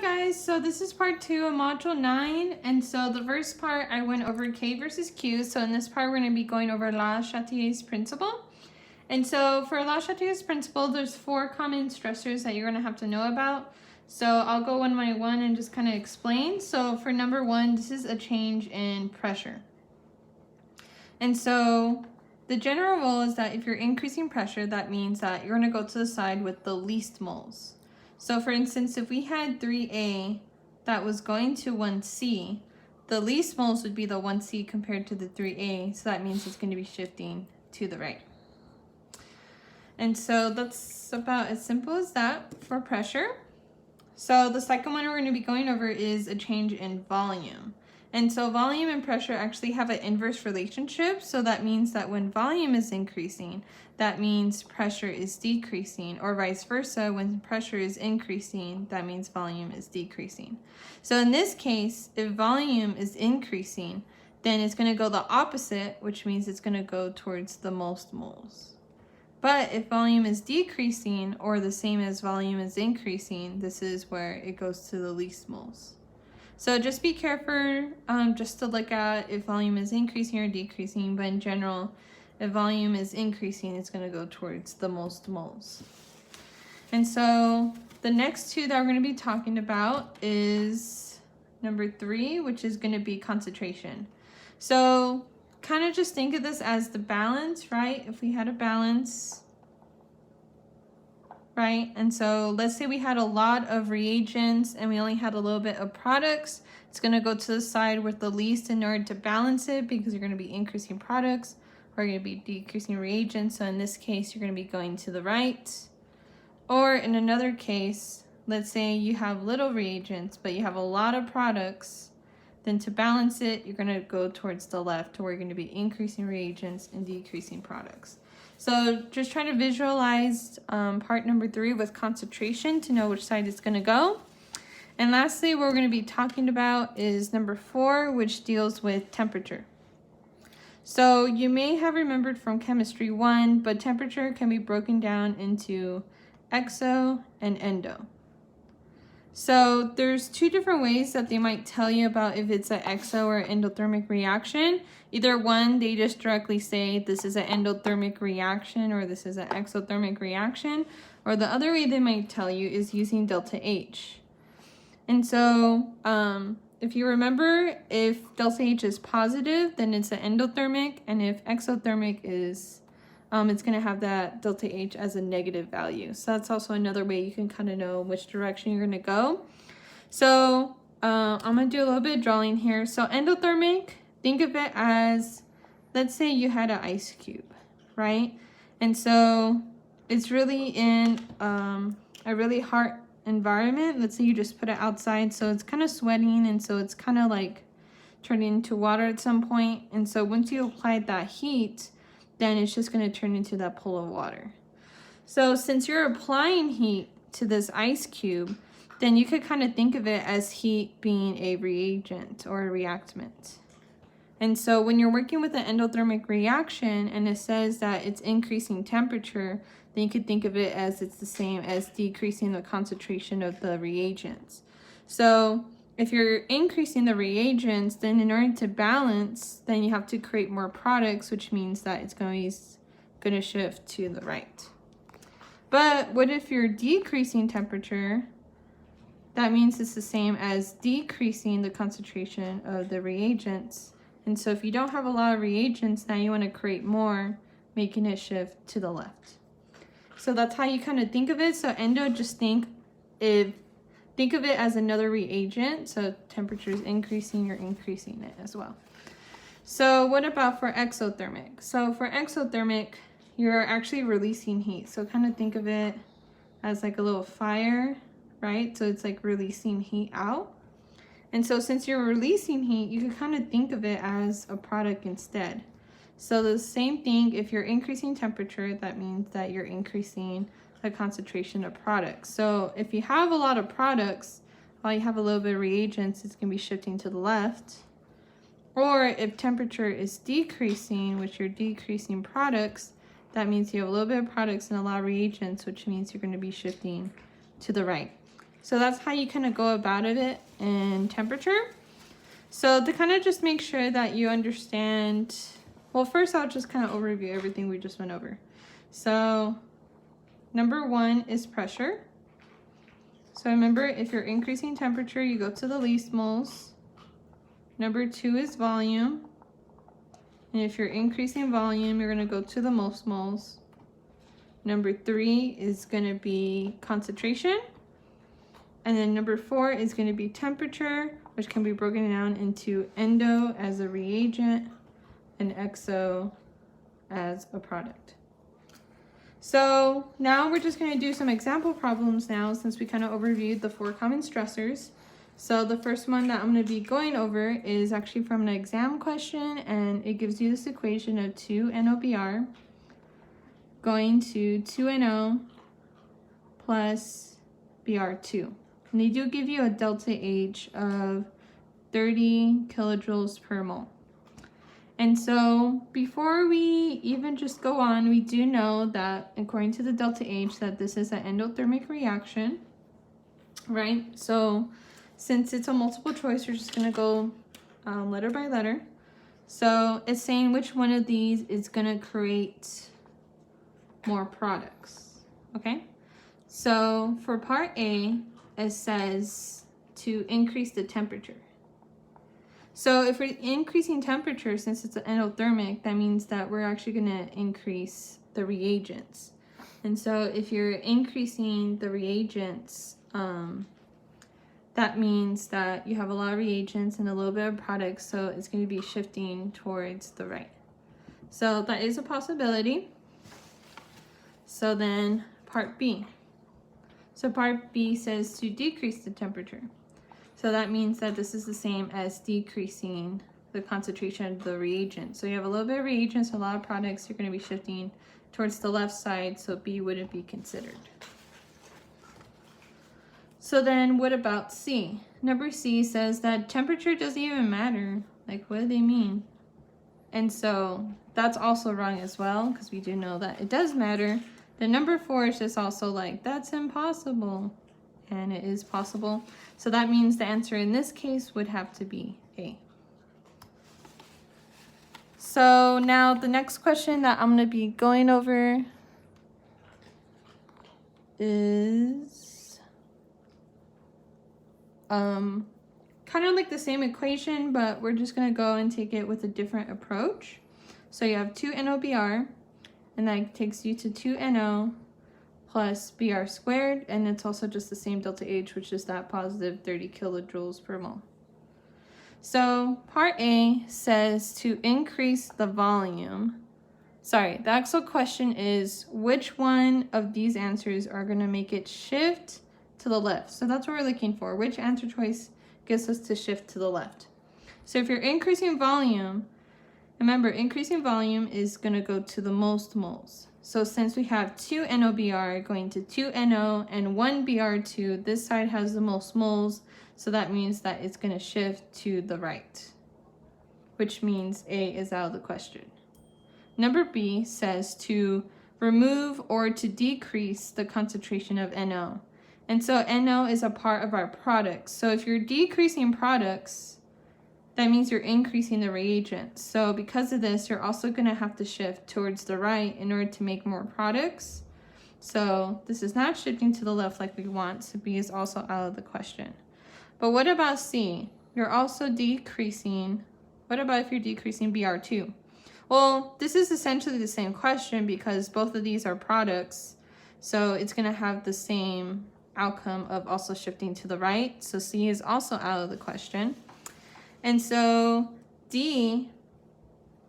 guys, so this is part 2 of module 9, and so the first part I went over K versus Q. So in this part we're going to be going over La Chatelier's principle. And so for La Chatelier's principle, there's 4 common stressors that you're going to have to know about. So I'll go one by one and just kind of explain. So for number 1, this is a change in pressure. And so the general rule is that if you're increasing pressure, that means that you're going to go to the side with the least moles. So for instance, if we had 3A that was going to 1C, the least moles would be the 1C compared to the 3A. So that means it's going to be shifting to the right. And so that's about as simple as that for pressure. So the second one we're going to be going over is a change in volume. And so volume and pressure actually have an inverse relationship. So that means that when volume is increasing, that means pressure is decreasing, or vice versa. When pressure is increasing, that means volume is decreasing. So in this case, if volume is increasing, then it's going to go the opposite, which means it's going to go towards the most moles. But if volume is decreasing, or the same as volume is increasing, this is where it goes to the least moles. So just be careful just to look at if volume is increasing or decreasing, but in general, if volume is increasing, it's going to go towards the most moles. And so the next 2 that we're going to be talking about is number 3, which is going to be concentration. So kind of just think of this as the balance, right? If we had a balance, right? And so let's say we had a lot of reagents and we only had a little bit of products. It's going to go to the side with the least in order to balance it, because you're going to be increasing products or you're going to be decreasing reagents. So in this case, you're going to be going to the right. Or in another case, let's say you have little reagents, but you have a lot of products. Then to balance it, you're going to go towards the left, to where you're going to be increasing reagents and decreasing products. So just try to visualize part number 3 with concentration to know which side it's going to go. And lastly, what we're going to be talking about is number 4, which deals with temperature. So you may have remembered from chemistry 1, but temperature can be broken down into exo and endo. So there's 2 different ways that they might tell you about if it's an exo or endothermic reaction. Either one, they just directly say this is an endothermic reaction or this is an exothermic reaction. Or the other way they might tell you is using delta H. And so if you remember, if delta H is positive, then it's an endothermic. And if exothermic is, it's going to have that delta H as a negative value. So that's also another way you can kind of know which direction you're going to go. So I'm going to do a little bit of drawing here. So endothermic, think of it as, let's say you had an ice cube, right? And so it's really in a really hot environment. Let's say you just put it outside, so it's kind of sweating, and so it's kind of like turning into water at some point. And so once you applied that heat, then it's just going to turn into that pool of water. So since you're applying heat to this ice cube, then you could kind of think of it as heat being a reagent or a reactant. And so when you're working with an endothermic reaction and it says that it's increasing temperature, then you could think of it as it's the same as decreasing the concentration of the reagents. So if you're increasing the reagents, then in order to balance, then you have to create more products, which means that it's going to shift to the right. But what if you're decreasing temperature? That means it's the same as decreasing the concentration of the reagents. And so if you don't have a lot of reagents, now you want to create more, making it shift to the left. So that's how you kind of think of it. So endo, just think of it as another reagent. So temperature is increasing, you're increasing it as well. So what about for exothermic? So for exothermic, you're actually releasing heat. So kind of think of it as like a little fire, right? So it's like releasing heat out. And so since you're releasing heat, you can kind of think of it as a product instead. So the same thing, if you're increasing temperature, that means that you're increasing the concentration of products. So if you have a lot of products, while you have a little bit of reagents, it's going to be shifting to the left. Or if temperature is decreasing, which you're decreasing products, that means you have a little bit of products and a lot of reagents, which means you're going to be shifting to the right. So that's how you kind of go about it in temperature. So to kind of just make sure that you understand, well, first I'll just kind of overview everything we just went over. So number 1 is pressure. So remember, if you're increasing temperature, you go to the least moles. Number 2 is volume. And if you're increasing volume, you're going to go to the most moles. Number 3 is going to be concentration. And then number 4 is going to be temperature, which can be broken down into endo as a reagent and exo as a product. So now we're just going to do some example problems now, since we kind of overviewed the 4 common stressors. So the first one that I'm going to be going over is actually from an exam question, and it gives you this equation of 2NOBr going to 2NO plus Br2. And they do give you a delta H of 30 kilojoules per mole. And so before we even just go on, we do know that according to the delta H that this is an endothermic reaction, right? So since it's a multiple choice, you're just gonna go letter by letter. So it's saying which one of these is gonna create more products, okay? So for part A, it says to increase the temperature. So if we're increasing temperature, since it's an endothermic, that means that we're actually going to increase the reagents. And so if you're increasing the reagents, that means that you have a lot of reagents and a little bit of products, so it's going to be shifting towards the right. So that is a possibility. So then part B. So part B says to decrease the temperature. So that means that this is the same as decreasing the concentration of the reagent. So you have a little bit of reagents, a lot of products, you're going to be shifting towards the left side, so B wouldn't be considered. So then what about C? Number C says that temperature doesn't even matter. Like, what do they mean? And so that's also wrong as well, because we do know that it does matter. The number 4 is just also like, that's impossible. And it is possible. So that means the answer in this case would have to be A. So now the next question that I'm going to be going over is kind of like the same equation, but we're just going to go and take it with a different approach. So you have 2NOBr, and that takes you to 2NO plus Br squared, and it's also just the same delta H, which is that positive 30 kilojoules per mole. So part A says to increase the volume. Sorry, the actual question is which one of these answers are going to make it shift to the left. So that's what we're looking for. Which answer choice gets us to shift to the left? So if you're increasing volume, remember increasing volume is going to go to the most moles. So since we have 2 NOBr going to 2 NO and 1 Br2, this side has the most moles, so that means that it's going to shift to the right, which means A is out of the question. Number B says to remove or to decrease the concentration of NO. And so NO is a part of our products. So if you're decreasing products, that means you're increasing the reagents. So because of this, you're also going to have to shift towards the right in order to make more products. So this is not shifting to the left like we want, so B is also out of the question. But what about C? You're also decreasing. What about if you're decreasing Br2? Well, this is essentially the same question because both of these are products. So it's going to have the same outcome of also shifting to the right. So C is also out of the question. And so D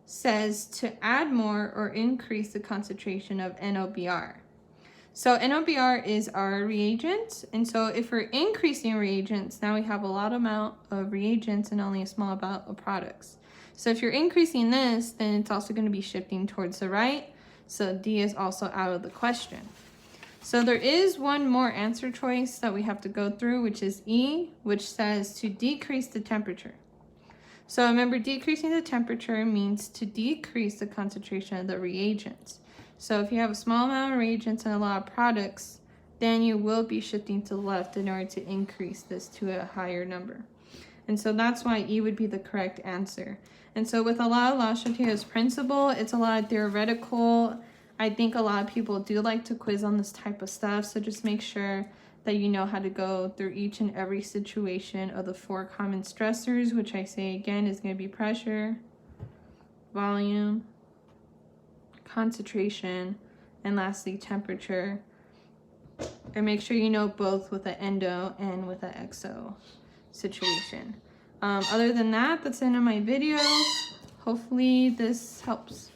says to add more or increase the concentration of NOBr. So NOBr is our reagent. And so if we're increasing reagents, now we have a lot amount of reagents and only a small amount of products. So if you're increasing this, then it's also going to be shifting towards the right. So D is also out of the question. So there is one more answer choice that we have to go through, which is E, which says to decrease the temperature. So remember, decreasing the temperature means to decrease the concentration of the reagents. So if you have a small amount of reagents and a lot of products, then you will be shifting to the left in order to increase this to a higher number. And so that's why E would be the correct answer. And so with a lot of La Chatelier's principle, it's a lot of theoretical. I think a lot of people do like to quiz on this type of stuff. So just make sure that you know how to go through each and every situation of the 4 common stressors, which I say again is going to be pressure, volume, concentration, and lastly temperature. And make sure you know both with the endo and with the exo situation. Other than that, that's the end of my video. Hopefully this helps.